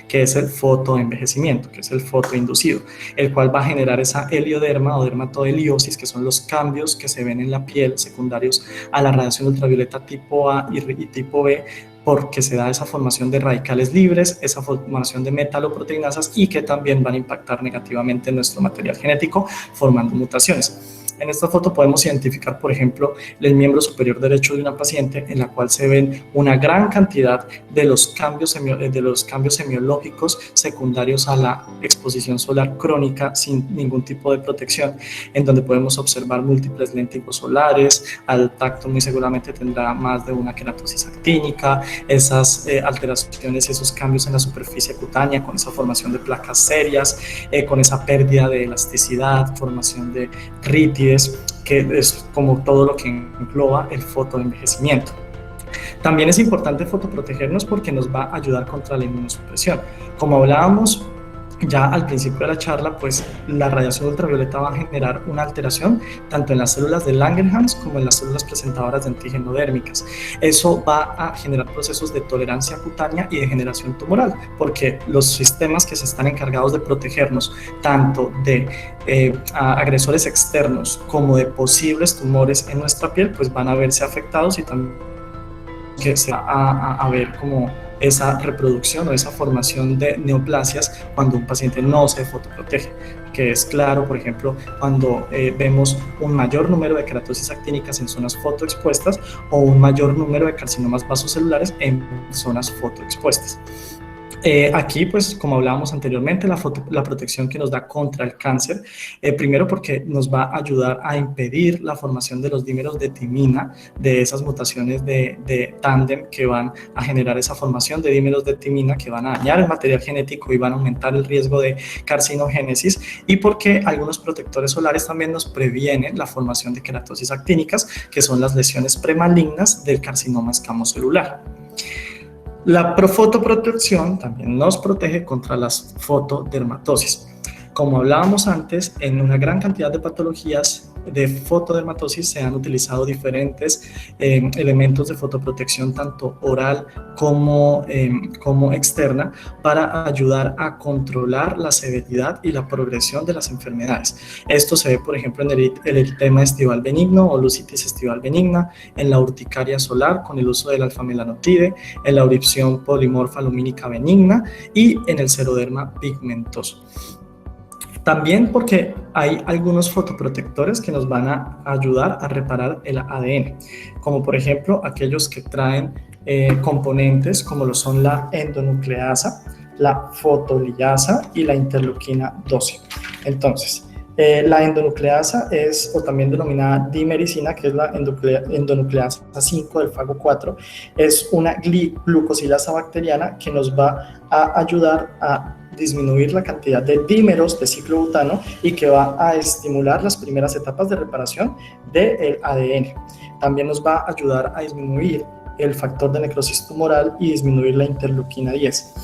que es el fotoenvejecimiento, que es el fotoinducido, el cual va a generar esa helioderma o dermatoheliosis, que son los cambios que se ven en la piel secundarios a la radiación ultravioleta tipo A y tipo B, porque se da esa formación de radicales libres, esa formación de metaloproteinasas y que también van a impactar negativamente en nuestro material genético, formando mutaciones. En esta foto podemos identificar, por ejemplo, el miembro superior derecho de una paciente en la cual se ven una gran cantidad de los cambios semiológicos secundarios a la exposición solar crónica sin ningún tipo de protección, en donde podemos observar múltiples léntigos solares, al tacto muy seguramente tendrá más de una queratosis actínica, esas alteraciones, esos cambios en la superficie cutánea con esa formación de placas serias, con esa pérdida de elasticidad, formación de rítides, que es como todo lo que engloba el fotoenvejecimiento. También es importante fotoprotegernos porque nos va a ayudar contra la inmunosupresión. Como hablábamos ya al principio de la charla, pues la radiación ultravioleta va a generar una alteración tanto en las células de Langerhans como en las células presentadoras de antígeno dérmicas. Eso va a generar procesos de tolerancia cutánea y de generación tumoral, porque los sistemas que se están encargados de protegernos tanto de agresores externos como de posibles tumores en nuestra piel, pues van a verse afectados y también que se va a ver como esa reproducción o esa formación de neoplasias cuando un paciente no se fotoprotege, que es claro, por ejemplo, cuando vemos un mayor número de queratosis actínicas en zonas fotoexpuestas o un mayor número de carcinomas vasocelulares en zonas fotoexpuestas. Aquí, pues, como hablábamos anteriormente, la protección que nos da contra el cáncer, primero porque nos va a ayudar a impedir la formación de los dímeros de timina, de esas mutaciones de tándem que van a generar esa formación de dímeros de timina que van a dañar el material genético y van a aumentar el riesgo de carcinogénesis, y porque algunos protectores solares también nos previenen la formación de queratosis actínicas, que son las lesiones premalignas del carcinoma escamocelular. La fotoprotección también nos protege contra las fotodermatosis. Como hablábamos antes, en una gran cantidad de patologías de fotodermatosis se han utilizado diferentes elementos de fotoprotección, tanto oral como externa, para ayudar a controlar la severidad y la progresión de las enfermedades. Esto se ve, por ejemplo, en el eritema estival benigno o lucitis estival benigna, en la urticaria solar con el uso del alfa-melanotide, en la erupción polimorfa lumínica benigna y en el xeroderma pigmentoso. También porque hay algunos fotoprotectores que nos van a ayudar a reparar el ADN, como por ejemplo aquellos que traen componentes como lo son la endonucleasa, la fotoliasa y la interleuquina 12. Entonces, la endonucleasa es, o también denominada dimericina, que es la endonucleasa 5 del fago 4, es una glucosilasa bacteriana que nos va a ayudar a disminuir la cantidad de dímeros de ciclobutano y que va a estimular las primeras etapas de reparación del ADN. También nos va a ayudar a disminuir el factor de necrosis tumoral y disminuir la interleuquina 10.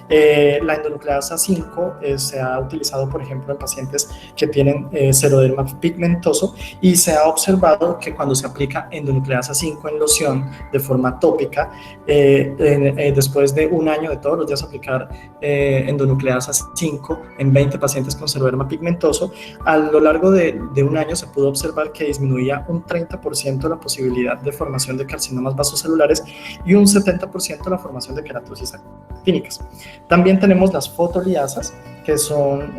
La endonucleasa 5 se ha utilizado, por ejemplo, en pacientes que tienen xeroderma pigmentoso, y se ha observado que cuando se aplica endonucleasa 5 en loción de forma tópica, después de un año de todos los días aplicar endonucleasa 5 en 20 pacientes con xeroderma pigmentoso, a lo largo de un año se pudo observar que disminuía un 30% la posibilidad de formación de carcinomas vasocelulares y un 70% la formación de queratosis actínicas. También tenemos las fotoliasas, que son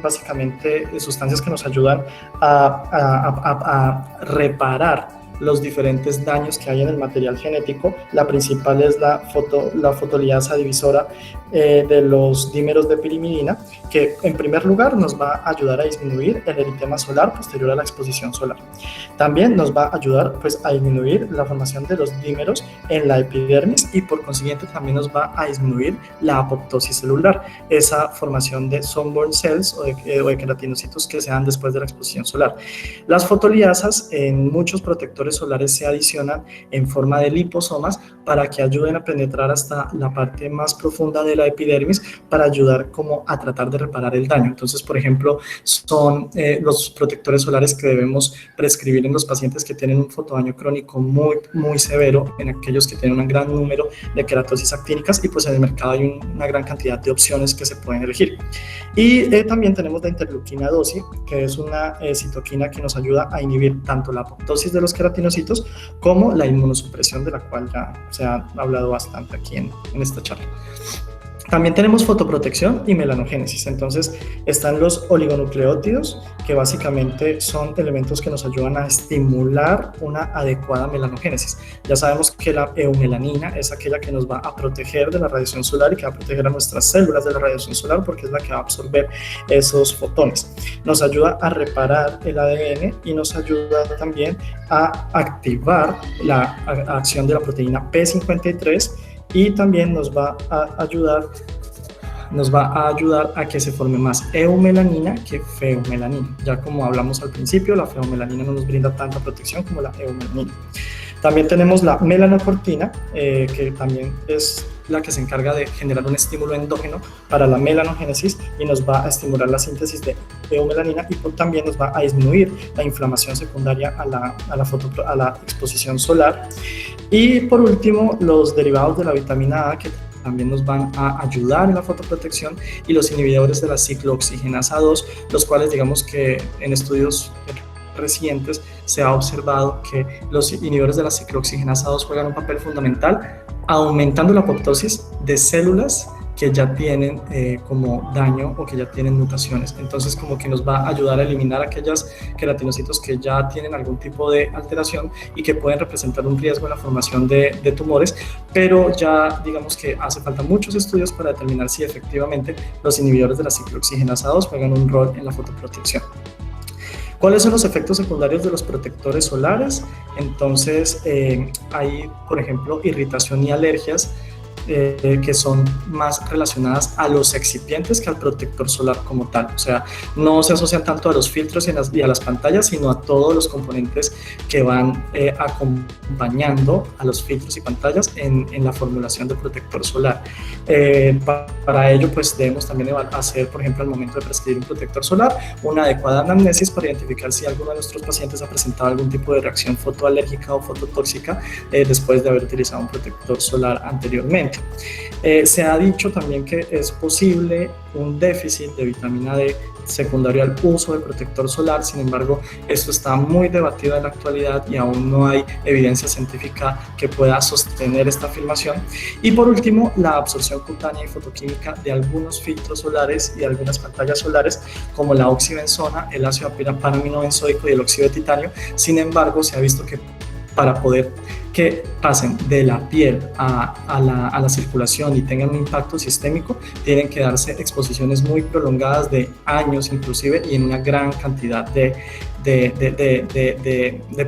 básicamente sustancias que nos ayudan a reparar los diferentes daños que hay en el material genético. La principal es la fotoliasa divisora de los dímeros de pirimidina, que en primer lugar nos va a ayudar a disminuir el eritema solar posterior a la exposición solar. También nos va a ayudar, pues, a disminuir la formación de los dímeros en la epidermis, y por consiguiente también nos va a disminuir la apoptosis celular, esa formación de sunburn cells o de queratinocitos que se dan después de la exposición solar. Las fotoliasas en muchos protectores solares se adicionan en forma de liposomas para que ayuden a penetrar hasta la parte más profunda de la epidermis, para ayudar como a tratar de reparar el daño. Entonces, por ejemplo, son los protectores solares que debemos prescribir en los pacientes que tienen un fotodaño crónico muy severo, en aquellos que tienen un gran número de queratosis actínicas, y pues en el mercado hay una gran cantidad de opciones que se pueden elegir. Y también tenemos la interleuquina 12, que es una citoquina que nos ayuda a inhibir tanto la apoptosis de los queratinocitos como la inmunosupresión, de la cual ya se ha hablado bastante aquí en esta charla. También tenemos fotoprotección y melanogénesis. Entonces están los oligonucleótidos, que básicamente son elementos que nos ayudan a estimular una adecuada melanogénesis. Ya sabemos que la eumelanina es aquella que nos va a proteger de la radiación solar y que va a proteger a nuestras células de la radiación solar, porque es la que va a absorber esos fotones. Nos ayuda a reparar el ADN y nos ayuda también a activar la acción de la proteína P53, y también nos va a ayudar a que se forme más eumelanina que feomelanina. Ya como hablamos al principio, la feomelanina no nos brinda tanta protección como la eumelanina. También tenemos la melanocortina, que también es la que se encarga de generar un estímulo endógeno para la melanogénesis y nos va a estimular la síntesis de eumelanina y también nos va a disminuir la inflamación secundaria a la exposición solar. Y por último, los derivados de la vitamina A, que también nos van a ayudar en la fotoprotección, y los inhibidores de la ciclooxigenasa 2, los cuales digamos que en estudios recientes se ha observado que los inhibidores de la ciclooxigenasa 2 juegan un papel fundamental aumentando la apoptosis de células que ya tienen como daño o que ya tienen mutaciones. Entonces como que nos va a ayudar a eliminar aquellas queratinocitos que ya tienen algún tipo de alteración y que pueden representar un riesgo en la formación de tumores, pero ya digamos que hace falta muchos estudios para determinar si efectivamente los inhibidores de la ciclooxigenasa 2 juegan un rol en la fotoprotección. ¿Cuáles son los efectos secundarios de los protectores solares? Entonces, hay, por ejemplo, irritación y alergias que son más relacionadas a los excipientes que al protector solar como tal. O sea, no se asocian tanto a los filtros y a las pantallas, sino a todos los componentes que van acompañando a los filtros y pantallas en la formulación del protector solar. Para ello, pues debemos también hacer, por ejemplo, al momento de prescribir un protector solar, una adecuada anamnesis para identificar si alguno de nuestros pacientes ha presentado algún tipo de reacción fotoalérgica o fototóxica después de haber utilizado un protector solar anteriormente. Se ha dicho también que es posible un déficit de vitamina D secundario al uso del protector solar. Sin embargo, esto está muy debatido en la actualidad y aún no hay evidencia científica que pueda sostener esta afirmación. Y por último, la absorción cutánea y fotoquímica de algunos filtros solares y algunas pantallas solares, como la oxibenzona, el ácido paraminobenzoico y el óxido de titanio. Sin embargo, se ha visto que para poder que pasen de la piel a la circulación y tengan un impacto sistémico, tienen que darse exposiciones muy prolongadas de años inclusive y en una gran cantidad de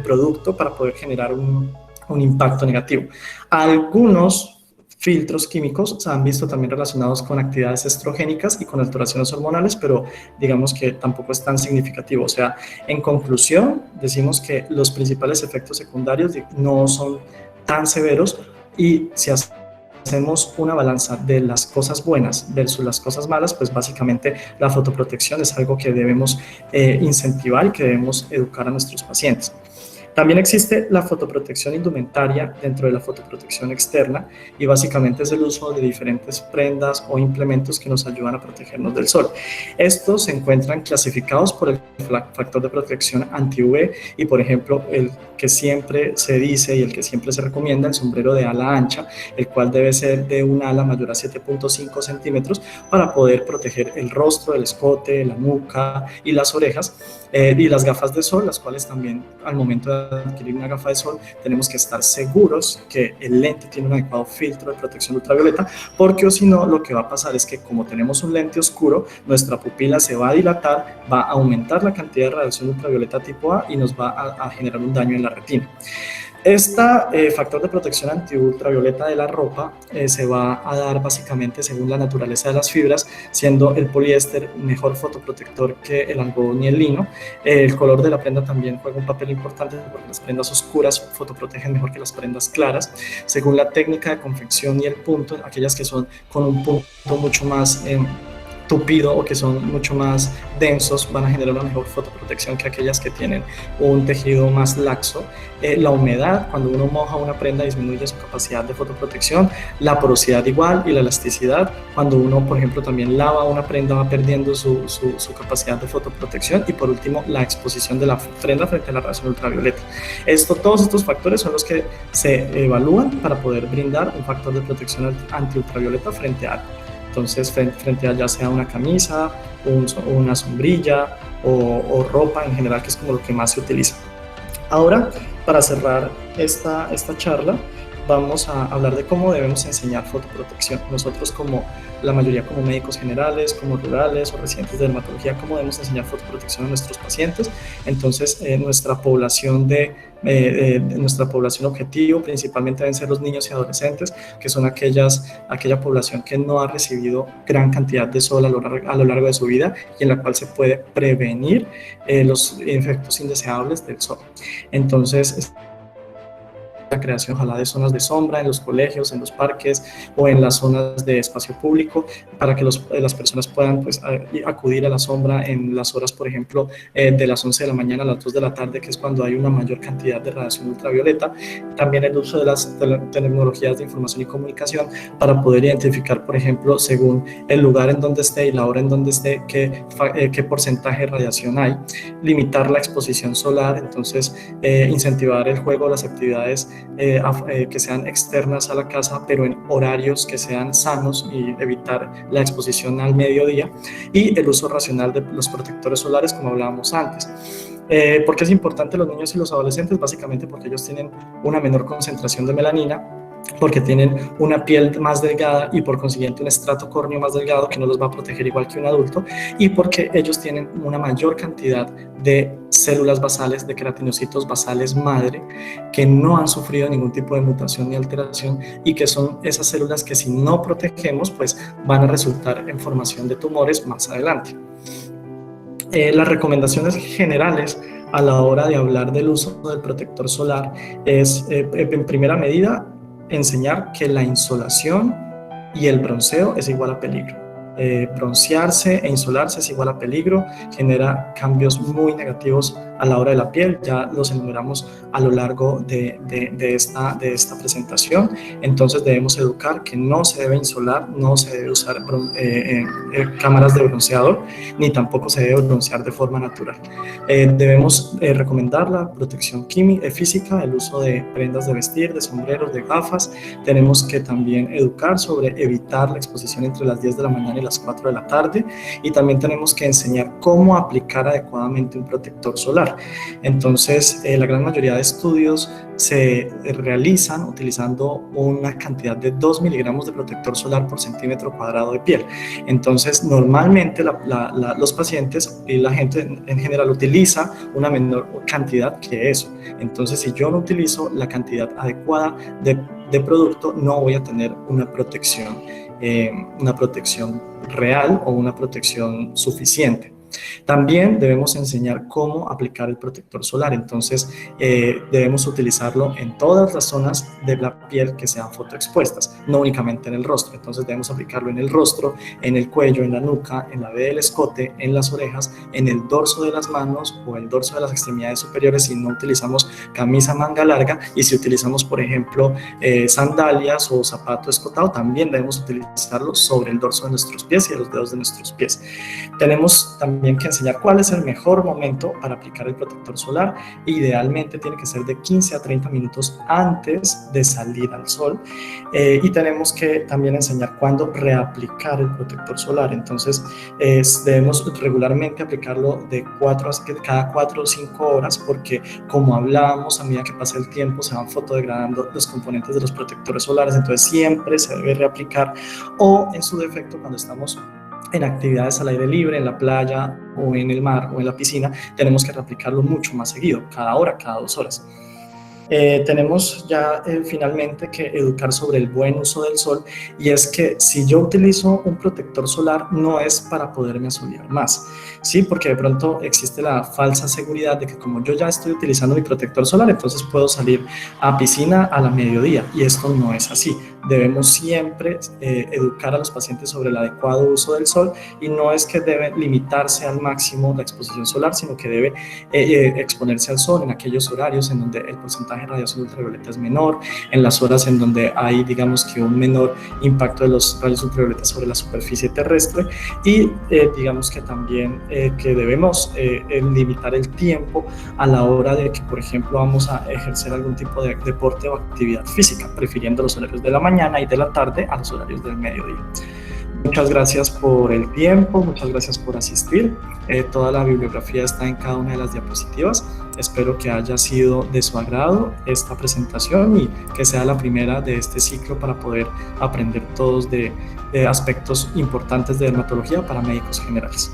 producto para poder generar un impacto negativo. Algunos filtros químicos se han visto también relacionados con actividades estrogénicas y con alteraciones hormonales, pero digamos que tampoco es tan significativo. O sea, en conclusión, decimos que los principales efectos secundarios no son tan severos, y si hacemos una balanza de las cosas buenas versus las cosas malas, pues básicamente la fotoprotección es algo que debemos incentivar y que debemos educar a nuestros pacientes. También existe la fotoprotección indumentaria dentro de la fotoprotección externa, y básicamente es el uso de diferentes prendas o implementos que nos ayudan a protegernos del sol. Estos se encuentran clasificados por el factor de protección anti-UV y, por ejemplo, el que siempre se dice y el que siempre se recomienda, el sombrero de ala ancha, el cual debe ser de un ala mayor a 7.5 centímetros para poder proteger el rostro, el escote, la nuca y las orejas, y las gafas de sol, las cuales también al momento de adquirir una gafa de sol tenemos que estar seguros que el lente tiene un adecuado filtro de protección ultravioleta, porque o si no, lo que va a pasar es que como tenemos un lente oscuro, nuestra pupila se va a dilatar, va a aumentar la cantidad de radiación ultravioleta tipo A y nos va a generar un daño en la retina. Este factor de protección antiultravioleta de la ropa se va a dar básicamente según la naturaleza de las fibras, siendo el poliéster mejor fotoprotector que el algodón y el lino. El color de la prenda también juega un papel importante, porque las prendas oscuras fotoprotegen mejor que las prendas claras. Según la técnica de confección y el punto, aquellas que son con un punto mucho más tupido o que son mucho más densos van a generar una mejor fotoprotección que aquellas que tienen un tejido más laxo. La humedad, cuando uno moja una prenda, disminuye su capacidad de fotoprotección, la porosidad igual, y la elasticidad, cuando uno, por ejemplo, también lava una prenda, va perdiendo su capacidad de fotoprotección. Y por último, la exposición de la prenda frente a la radiación ultravioleta. Todos estos factores son los que se evalúan para poder brindar un factor de protección antiultravioleta frente a algo. Entonces, frente a ya sea una camisa, una sombrilla o ropa en general, que es como lo que más se utiliza. Ahora, para cerrar esta charla, vamos a hablar de cómo debemos enseñar fotoprotección. Nosotros, como la mayoría, como médicos generales, como rurales o residentes de dermatología, cómo debemos enseñar fotoprotección a nuestros pacientes. Entonces, nuestra población objetivo principalmente deben ser los niños y adolescentes, que son aquella población que no ha recibido gran cantidad de sol a lo largo de su vida, y en la cual se puede prevenir los efectos indeseables del sol. Entonces, creación, ojalá, de zonas de sombra en los colegios, en los parques o en las zonas de espacio público, para que las personas puedan, pues, acudir a la sombra en las horas, por ejemplo, de las 11 de la mañana a las 2 de la tarde, que es cuando hay una mayor cantidad de radiación ultravioleta. También el uso de las tecnologías de información y comunicación para poder identificar, por ejemplo, según el lugar en donde esté y la hora en donde esté, qué porcentaje de radiación hay. Limitar la exposición solar, entonces incentivar el juego, las actividades que sean externas a la casa, pero en horarios que sean sanos, y evitar la exposición al mediodía. Y el uso racional de los protectores solares, como hablábamos antes. ¿Por qué es importante los niños y los adolescentes? Básicamente porque ellos tienen una menor concentración de melanina, porque tienen una piel más delgada y por consiguiente un estrato córneo más delgado que no los va a proteger igual que un adulto, y porque ellos tienen una mayor cantidad de células basales, de queratinocitos basales madre, que no han sufrido ningún tipo de mutación ni alteración, y que son esas células que, si no protegemos, pues van a resultar en formación de tumores más adelante. Las recomendaciones generales a la hora de hablar del uso del protector solar es, en primera medida, enseñar que la insolación y el bronceo es igual a peligro. Broncearse e insolarse es igual a peligro, genera cambios muy negativos a la hora de la piel, ya los enumeramos a lo largo de esta presentación. Entonces debemos educar que no se debe insolar, no se debe usar cámaras de bronceador, ni tampoco se debe broncear de forma natural. Debemos recomendar la protección física, el uso de prendas de vestir, de sombreros, de gafas. Tenemos que también educar sobre evitar la exposición entre las 10 de la mañana y las 4 de la tarde, y también tenemos que enseñar cómo aplicar adecuadamente un protector solar. Entonces, la gran mayoría de estudios se realizan utilizando una cantidad de 2 miligramos de protector solar por centímetro cuadrado de piel. Entonces, normalmente los pacientes y la gente en general utiliza una menor cantidad que eso. Entonces, si yo no utilizo la cantidad adecuada de producto, no voy a tener una protección real o una protección suficiente. También debemos enseñar cómo aplicar el protector solar. Entonces, debemos utilizarlo en todas las zonas de la piel que sean fotoexpuestas, no únicamente en el rostro. Entonces, debemos aplicarlo en el rostro, en el cuello, en la nuca, en la B del escote, en las orejas, en el dorso de las manos o el dorso de las extremidades superiores si no utilizamos camisa manga larga, y si utilizamos, por ejemplo, sandalias o zapato escotado, también debemos utilizarlo sobre el dorso de nuestros pies y los dedos de nuestros pies. Tenemos también que enseñar cuál es el mejor momento para aplicar el protector solar. Idealmente tiene que ser de 15 a 30 minutos antes de salir al sol, y tenemos que también enseñar cuándo reaplicar el protector solar. Entonces, debemos regularmente aplicarlo cada 4 o 5 horas, porque, como hablábamos, a medida que pasa el tiempo se van fotodegradando los componentes de los protectores solares, entonces siempre se debe reaplicar, o en su defecto, cuando estamos en actividades al aire libre, en la playa o en el mar o en la piscina, tenemos que reaplicarlo mucho más seguido, cada hora, cada 2 horas. Tenemos ya finalmente que educar sobre el buen uso del sol, y es que si yo utilizo un protector solar no es para poderme asolear más, ¿sí? Porque de pronto existe la falsa seguridad de que, como yo ya estoy utilizando mi protector solar, entonces puedo salir a piscina a la mediodía, y esto no es así. Debemos siempre educar a los pacientes sobre el adecuado uso del sol, y no es que debe limitarse al máximo la exposición solar, sino que debe exponerse al sol en aquellos horarios en donde el porcentaje de radiación ultravioleta es menor, en las horas en donde hay, digamos, que un menor impacto de los rayos ultravioletas sobre la superficie terrestre, y digamos que también que debemos limitar el tiempo a la hora de que, por ejemplo, vamos a ejercer algún tipo de deporte o actividad física, prefiriendo los horarios de la mañana y de la tarde a los horarios del mediodía. Muchas gracias por el tiempo, muchas gracias por asistir. Toda la bibliografía está en cada una de las diapositivas. Espero que haya sido de su agrado esta presentación, y que sea la primera de este ciclo para poder aprender todos de aspectos importantes de dermatología para médicos generales.